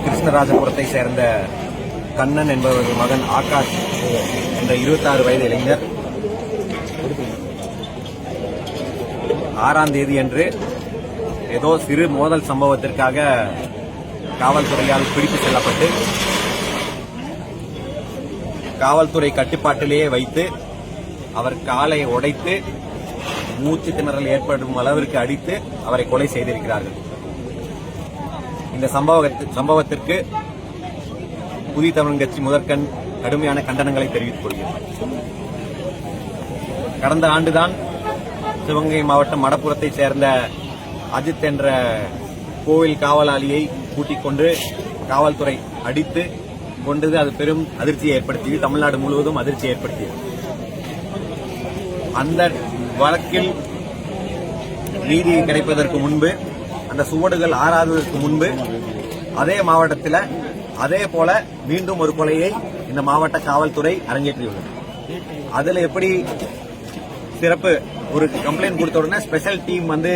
கிருஷ்ணராஜபுரத்தை சேர்ந்த கண்ணன் என்பவரது மகன் ஆகாஷ் என்ற 26 வயது இளைஞர் 6ஆம் தேதி அன்று ஏதோ சிறு மோதல் சம்பவத்திற்காக காவல்துறையால் பிடித்து செல்லப்பட்டு காவல்துறை கட்டுப்பாட்டிலேயே வைத்து அவர் காலை உடைத்து மூச்சு திணறல் ஏற்படும் அளவிற்கு அடித்து அவரை கொலை செய்திருக்கிறார்கள். இந்த சம்பவத்திற்கு புதிய தமிழ் கட்சி முதற்கண் கடுமையான கண்டனங்களை தெரிவித்துக் கொள்கிறது. கடந்த ஆண்டுதான் சிவகங்கை மாவட்டம் மடப்புறத்தை சேர்ந்த அஜித் என்ற கோவில் காவலாளியை கூட்டிக் கொண்டு காவல்துறை அடித்து கொண்டது அது பெரும் அதிர்ச்சியை ஏற்படுத்தியது. தமிழ்நாடு முழுவதும் அதிர்ச்சியை ஏற்படுத்தியது. அந்த வழக்கில் நீதி கிடைப்பதற்கு முன்பு, அந்த சுவடுகள் ஆறாததற்கு முன்பு அதே மாவட்டத்தில் அதே போல மீண்டும் ஒரு கொலையை இந்த மாவட்ட காவல்துறை அரங்கேற்றியுள்ளது. அதுல எப்படி சிறப்பு ஒரு கம்ப்ளைண்ட் கொடுத்த உடனே ஸ்பெஷல் டீம் வந்து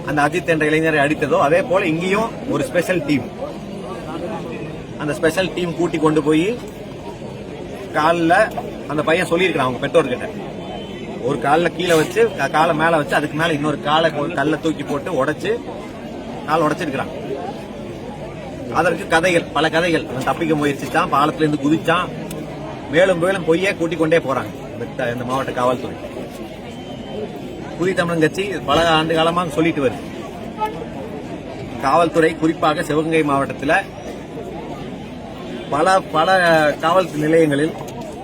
அந்த அஜித் என்ற இளைஞரை அடித்ததோ அதே போல இங்கேயும் ஒரு ஸ்பெஷல் டீம், அந்த ஸ்பெஷல் டீம் கூட்டி கொண்டு போய் காலில் அந்த பையன் சொல்லியிருக்கான் அவங்க பெற்றோர்கிட்ட, ஒரு காலில் கீழே வச்சு காலை மேல வச்சு அதுக்கு மேல இன்னொரு கல்லை தூக்கி போட்டு உடைச்சு கால் உடைச்சிருக்கிறான். அதற்கு கதைகள், பல கதைகள். அவன் தப்பிக்க முயற்சிச்சான், பாலத்துல இருந்து குதிச்சான், மேலும் மேலும் பொய்யே கூட்டிக் கொண்டே போறாங்க இந்த மாவட்ட காவல்துறை. புதிய தமிழ் கட்சி பல ஆண்டு காலமாக சொல்லிட்டு வருது, காவல்துறை குறிப்பாக சிவகங்கை மாவட்டத்தில் பல பல காவல் நிலையங்களில்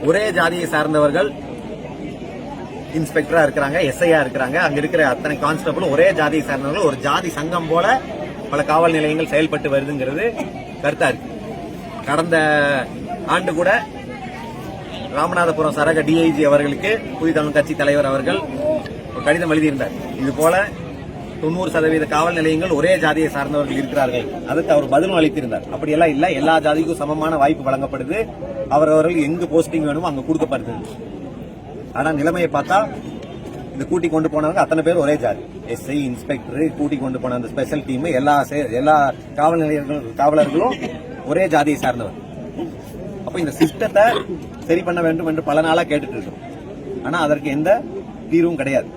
ஒரே ஜாதியை சார்ந்தவர்கள் இன்ஸ்பெக்டரா இருக்கிறாங்க, எஸ்ஐயா இருக்கிறாங்க. அங்க இருக்கிற அத்தனை கான்ஸ்டபிளும் ஒரே ஜாதியை சார்ந்தவர்கள், ஒரு ஜாதி சங்கம் போல பல காவல் நிலையங்கள் செயல்பட்டு வருதுங்கிறது கருத்தா இருக்கு. கடந்த ஆண்டு கூட ராமநாதபுரம் சரக டிஐஜி அவர்களுக்கு புதிய தமிழ் கட்சி தலைவர் அவர்கள் ஒரு கடிதம் எழுதியிருந்தார். இது போல 90% காவல் நிலையங்கள் ஒரே ஜாதியை சார்ந்தவர்கள் இருக்கிறார்கள். அதுக்கு அவர் பதிலும் அளித்திருந்தார். அப்படியெல்லாம் இல்ல, எல்லா ஜாதிக்கும் சமமான வாய்ப்பு வழங்கப்படுது, அவரவர்கள் எங்கு போஸ்டிங் வேணுமோ அங்க கொடுக்கப்படுது. ஆனா நிலைமையை பார்த்தா இந்த கூட்டி கொண்டு போனவங்க அத்தனை பேர் ஒரே ஜாதி, எஸ்ஐ இன்ஸ்பெக்டர் கூட்டி கொண்டு போன அந்த ஸ்பெஷல் டீம் எல்லா காவல் காவலர்களும் ஒரே ஜாதியை சார்ந்தவர். அப்ப இந்த சிஸ்டத்தை சரி பண்ண வேண்டும் என்று பல நாளா கேட்டுட்டு இருக்கோம். ஆனா அதற்கு எந்த தீர்வும் கிடையாது.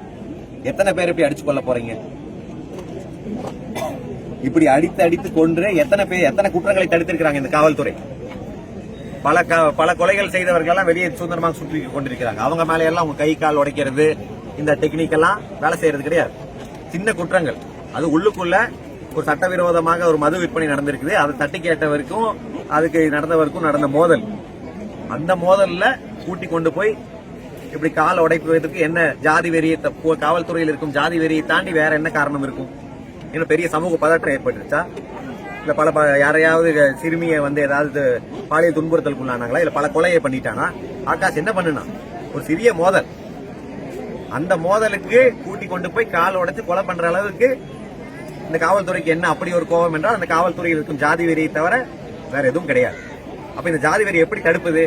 எத்தனை பேர் இப்படி அடிச்சு கொள்ள போறீங்க? இப்படி அடித்து கொன்று எத்தனை குற்றங்களை தடுத்திருக்கிறாங்க இந்த காவல்துறை. பல கொலைகள் செய்தவர்கள் எல்லாம் வெளியே சுதந்திரமாக சுற்றி கொண்டிருக்கிறாங்க. அவங்க மேல எல்லாம் அவங்க கை கால் உடைக்கிறது, இந்த டெக்னிக் எல்லாம் வேலை செய்யறது கிடையாது. சின்ன குற்றங்கள், அது உள்ளுக்குள்ள ஒரு சட்டவிரோதமாக ஒரு மது விற்பனை நடந்திருக்குது, அதை தட்டி கேட்டவருக்கும் அதுக்கு நடந்தவருக்கும் நடந்த மோதல். அந்த மோதல்ல கூட்டி கொண்டு போய் இப்படி கால் உடைப்பதற்கு என்ன ஜாதி வெறியை, காவல்துறையில் இருக்கும் ஜாதி வெறியை தாண்டி வேற என்ன காரணம் இருக்கும்? இன்னும் பெரிய சமூக பதற்றம் ஏற்பட்டுருச்சா? இல்ல பல யாரையாவது சிறுமியை வந்து ஏதாவது பாலியல் துன்புறுத்தலுக்குள்ளானாங்களா? இல்ல பல கொலையை பண்ணிட்டானா? ஆகாஷ் என்ன பண்ணுனா? ஒரு சிறிய மோதல், அந்த மோதலுக்கு கூட்டி கொண்டு போய் கால் உடைச்சு கொலை பண்ற அளவுக்கு இந்த காவல்துறைக்கு என்ன அப்படி ஒரு கோபம் என்றால் அந்த காவல்துறையில் இருக்கும் ஜாதி வெறியை தவிர வேற எதுவும் கிடையாது. அப்ப இந்த ஜாதி வெறி எப்படி தடுப்பது?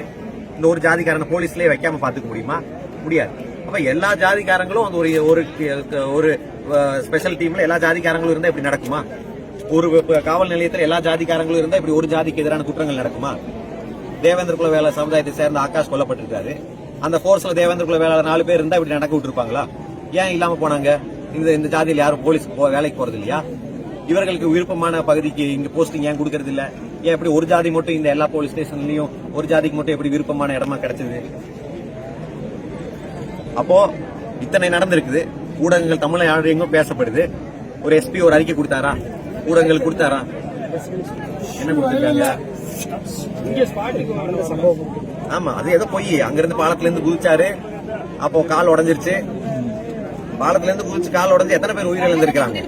இந்த ஒரு ஜாதிக்காரன போலீஸ்லயே வைக்காம பாத்துக்க முடியுமா? முடியாது. அப்ப எல்லா ஜாதிக்காரங்களும் அந்த ஒரு ஸ்பெஷல் டீம்ல எல்லா ஜாதிக்காரங்களும் இருந்தா இப்படி நடக்குமா? ஒரு காவல் நிலையத்தில் எல்லா ஜாதிக்காரங்களும் இருந்தா இப்படி ஒரு ஜாதிக்கு எதிரான குற்றங்கள் நடக்குமா? தேவேந்திர குல வேளாளர் சமுதாயத்தை சேர்ந்த ஆகாஷ் கொல்லப்பட்டிருக்காரு. அந்த போர்ஸ்ல தேவேந்திர குல வேளாளர் 4 பேர் இருந்தா இப்படி நடக்க விட்டுருப்பாங்களா? ஏன் இல்லாம போனாங்க? இந்த ஜாதியில் யாரும் போலீஸ் வேலைக்கு போறது இல்லையா? இவர்களுக்கு விருப்பமான பகுதிக்கு இங்க போஸ்டிங் ஏன் கொடுக்கறது இல்ல? ஏன் எப்படி ஒரு ஜாதி மட்டும் இந்த எல்லா போலீஸ் ஸ்டேஷன்லயும் ஒரு ஜாதிக்கு மட்டும் எப்படி விருப்பமான இடமா கிடைச்சது? அப்போ இத்தனை நடந்திருக்குது. ஊடகங்கள் தமிழ்நாடு எங்கும் பேசப்படுது. ஒரு எஸ்பி ஒரு அறிக்கை கொடுத்தாரா? ஊடகங்கள் கொடுத்தாரா? என்ன கொடுத்திருக்காங்க? ஆமா, அது ஏதோ போய் அங்கிருந்து பாலத்துல இருந்து குதிச்சாரு, அப்போ கால் உடஞ்சிருச்சு. பாலத்துல இருந்து குதிச்சு கால் உடஞ்சு எத்தனை பேர் உயிரிழந்திருக்காங்க?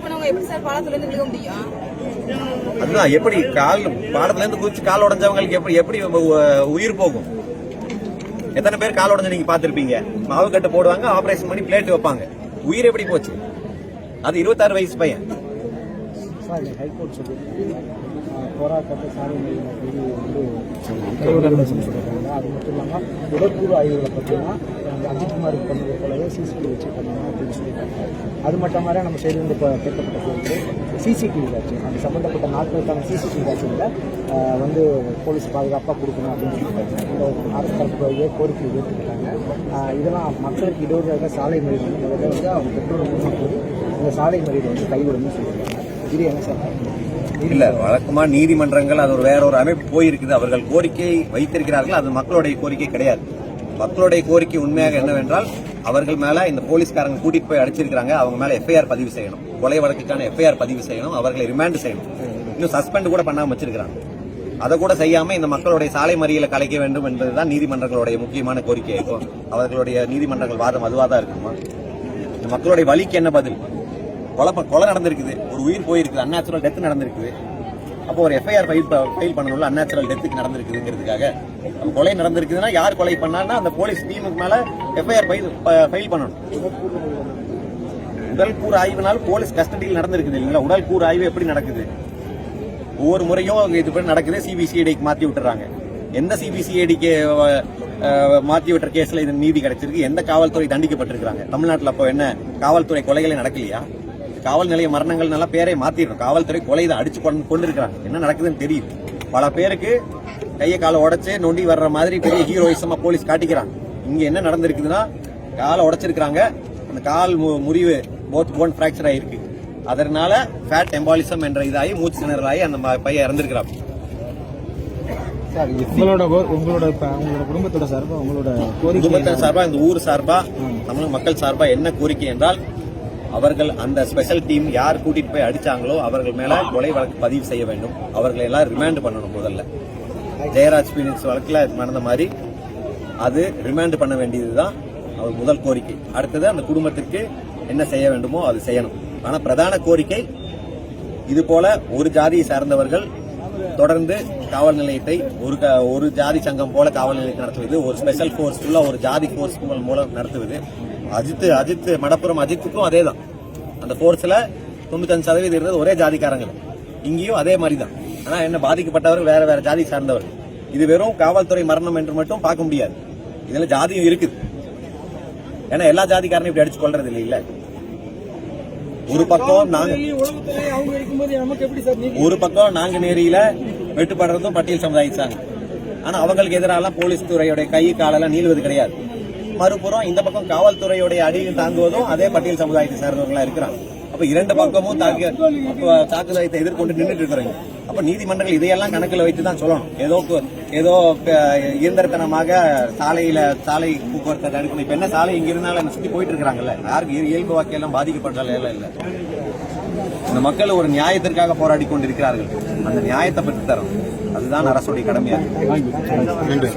அதுதான், எப்படி பாலத்துல இருந்து குதிச்சு கால் உடஞ்சவங்களுக்கு எப்படி உயிர் போகும்? எத்தனை பேர் கால் உடஞ்சு நீங்க பாத்திருப்பீங்க? மாவு கட்டு போடுவாங்க, ஆபரேஷன் பண்ணி பிளேட் வைப்பாங்க. உயிர் எப்படி போச்சு? அது 26 வயசு பையன். சார் ஹைகோர்ட் சொல்லியிருக்காங்க போராட்டத்தை சாலை வந்து சொல்லியிருக்காங்க. அது மட்டும் இல்லாமல் உடற்கூறு ஆய்வுகளை பார்த்தீங்கன்னா அஜித்குமாருக்கு பண்ணது போலவே சிசிடிவி வச்சு பண்ணணும் அப்படின்னு சொல்லியிருக்காங்க. அது மட்டும் மாதிரி நம்ம சைடு வந்து இப்போ கேட்கப்பட்ட போது சிசிடிவி காட்சி அந்த சம்மந்தப்பட்ட நாட்களுக்கான சிசிடிவி காட்சிகளை வந்து போலீஸ் பாதுகாப்பாக கொடுக்கணும் அப்படின்னு சொல்லியிருக்காங்க. இந்த அரசு தரப்பு கோரிக்கை ஏற்றுக்கிட்டாங்க. இதெல்லாம் மக்களுக்கு இடையூறாக சாலை மறியல் வந்து அவங்க பெற்றோர்கள் போது இந்த சாலை மறியல் வந்து கைவிடணும்னு சொல்லியிருக்காங்க. இது என்ன சார்? இல்ல, வழக்கமா நீதிமன்றங்கள் அது வேற ஒரு அமைப்பு போயிருக்குது. அவர்கள் கோரிக்கை வைத்திருக்கிறார்கள். அது மக்களுடைய கோரிக்கை கிடையாது. மக்களுடைய கோரிக்கை உண்மையாக என்னவென்றால் அவர்கள் மேல இந்த போலீஸ்காரங்க கூட்டிட்டு போய் அடிச்சிருக்காங்க, அவங்க மேல எஃப்ஐஆர் பதிவு செய்யணும், கொலை வழக்குக்கான எஃப்ஐஆர் பதிவு செய்யணும், அவர்களை ரிமாண்ட் செய்யணும். இன்னும் சஸ்பெண்ட் கூட பண்ணாம வச்சிருக்காங்க. அதை கூட செய்யாம இந்த மக்களுடைய சாலை மறியலை கலைக்க வேண்டும் என்பதுதான் நீதிமன்றங்களுடைய முக்கியமான கோரிக்கை. அவர்களுடைய நீதிமன்றங்கள் வாதம் அதுவாதான் இருக்குமா? இந்த மக்களுடைய வலிக்கு என்ன பதில்? கொலை நடந்திருக்குது, ஒரு உயிர் போயிருக்குது, அன்நேச்சுரல் டெத் நடந்திருக்குது. அப்போ ஒரு எஃப்ஐஆர் ஃபைல் பண்ணணும்ல, அன்நேச்சுரல் டெத்துக்கு நடந்திருக்குதுங்கிறதுக்காக. கொலை நடந்திருக்குதுன்னா யார் கொலை பண்ணாங்கன்னா அந்த போலீஸ் டீமுக்கு மேல எஃப்ஐஆர் ஃபைல் பண்ணணும். உடல் கூறு ஆய்வுனால போலீஸ் கஸ்டடியில் நடந்திருக்குது இல்லைங்களா? உடல் கூறு ஆய்வு எப்படி நடக்குது? ஒவ்வொரு முறையும் இது பண்ணி நடக்குது, சிபிசிஐடிக்கு மாற்றி விட்டுறாங்க. எந்த சிபிசிஐடிக்கு மாற்றி விட்டுற கேஸ்ல இது நீதி கிடைச்சிருக்கு? எந்த காவல்துறை தண்டிக்கப்பட்டிருக்காங்க? தமிழ்நாட்டில் அப்போ என்ன காவல்துறை கொலைகளே நடக்கலையா? காவல் நிலைய மரணங்கள் நல்லா பேரை மாத்திடும். காவல்துறை கொலை தான் அடிச்சு கொண்டு இருக்கிறாங்க. என்ன நடக்குதுன்னு தெரியுது. பல பேருக்கு கையை காலை உடைச்சு நொண்டி வர்ற மாதிரி பெரிய ஹீரோயிசமா போலீஸ் காட்டிக்கிறாங்க. இங்க என்ன நடந்திருக்குதுன்னா காலை உடைச்சிருக்காங்க, அந்த கால் முறிவு போன் பிராக்சர் ஆயிருக்கு. அதனால ஃபேட் எம்பாலிசம் என்ற இதாகி மூச்சு திணறலாகி அந்த பையன் இறந்திருக்கிறான். உங்களோட குடும்பத்தோட சார்பா குடும்பத்தின் சார்பா இந்த ஊர் சார்பா தமிழக மக்கள் சார்பா என்ன கோரிக்கை என்றால் அவர்கள் அந்த ஸ்பெஷல் டீம் யார் கூட்டிட்டு போய் அடிச்சாங்களோ அவர்கள் மேல கொலை வழக்கு பதிவு செய்ய வேண்டும். அவர்களை எல்லாம் ரிமாண்ட் பண்ணணும். முதல்ல ஜெயராஜ் பீனிக்ஸ் வழக்குல நடந்த மாதிரி அது ரிமாண்ட் பண்ண வேண்டியதுதான் அவர் முதல் கோரிக்கை. அடுத்தது அந்த குடும்பத்திற்கு என்ன செய்ய வேண்டுமோ அது செய்யணும். ஆனா பிரதான கோரிக்கை இது போல ஒரு ஜாதியை சார்ந்தவர்கள் தொடர்ந்து காவல் நிலையத்தை ஒரு ஜாதி சங்கம் போல காவல் நிலையத்தை நடத்துவது, ஒரு ஸ்பெஷல் போர்ஸ் ஒரு ஜாதி போர்ஸ் மூலம் நடத்துவது. அஜித் மடப்புறம் அஜித்துக்கும் அதே தான். அந்த போர்ஸ்ல 95% இருந்தது ஒரே ஜாதிக்காரங்க. இங்கேயும் அதே மாதிரி தான். ஆனா என்ன பாதிக்கப்பட்டவர்கள் வேற வேற ஜாதி சார்ந்தவர். இது வெறும் காவல்துறை மரணம் என்று மட்டும் பார்க்க முடியாது. இதுல ஜாதியும் இருக்குது. ஏன்னா எல்லா ஜாதிக்காரனும் இப்படி அடிச்சு கொள்றது இல்ல. ஒரு பக்கம் நாங்குநேரியில வெட்டுப்படுறதும் பட்டியல் சமுதாயிச்சாங்க. ஆனா அவங்களுக்கு எதிராக போலீஸ் துறையோட கை காலெல்லாம் நீள்வது கிடையாது. மறுபுறம் இந்த பக்கம் காவல்துறையுடைய அடியில் தாங்குவதும் அதே பட்டியல் சமுதாயத்தை சேர்ந்தவர்களா இருக்கிறாங்க. அப்ப இரண்டு பக்கமும் தாக்குதலத்தை எதிர்கொண்டு நின்றுட்டு இருக்கிறாங்க. அப்ப நீதிமன்றங்கள் இதையெல்லாம் கணக்கில் வைத்துதான் சொல்லணும். ஏதோ இயந்திரத்தனமாக சாலை போக்குவரத்தை தடுக்கணும். இப்ப என்ன சாலை இங்க இருந்தாலும் சுத்தி போயிட்டு இருக்கிறாங்கல்ல, யாருக்கு இயல்பு வாக்கையெல்லாம் பாதிக்கப்படுறாங்க இல்ல. இந்த மக்கள் ஒரு நியாயத்திற்காக போராடி கொண்டிருக்கிறார்கள். அந்த நியாயத்தை பெற்று தரும். அதுதான் அரசுடைய கடமையா இருக்கு.